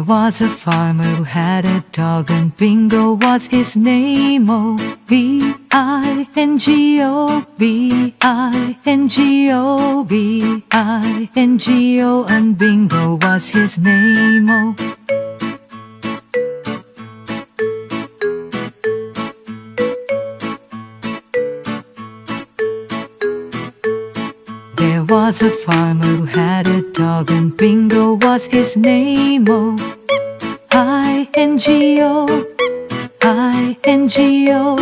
There was a farmer who had a dog, and Bingo was his name. Oh, B-I-N-G-O, B-I-N-G-O, B-I-N-G-O, and Bingo was his name. Oh, there was a farmer who had a dog, and Bingo was his name. Oh, I-N-G-O, I-N-G-O,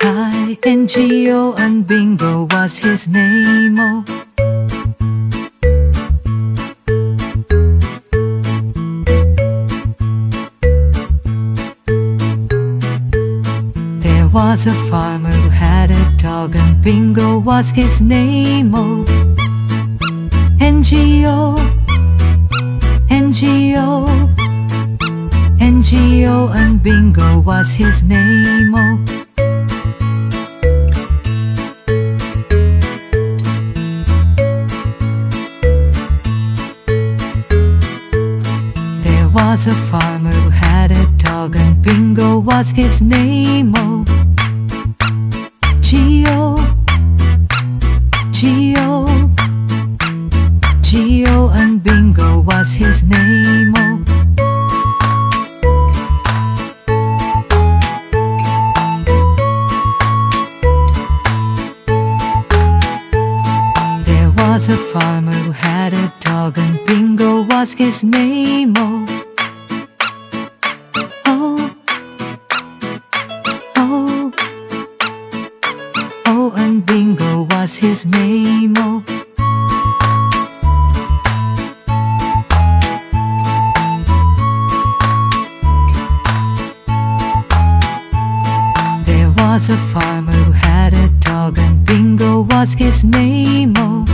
I-N-G-O, and Bingo was his name. Oh, there was a farmer who had a dog, and Bingo was his name. Oh, N-G-O, N-G-O, N-G-O, and Bingo was his name. Oh, there was a farmer who had a dog, and Bingo was his name. Oh, G-O, G-O, G-O, and Bingo was his name. Oh, there was a farmer who had a dog, and Bingo was his name. Oh, oh, oh, oh, and Bingo was his name. Oh, there was a farmer who had a dog, and Bingo was his name. Oh,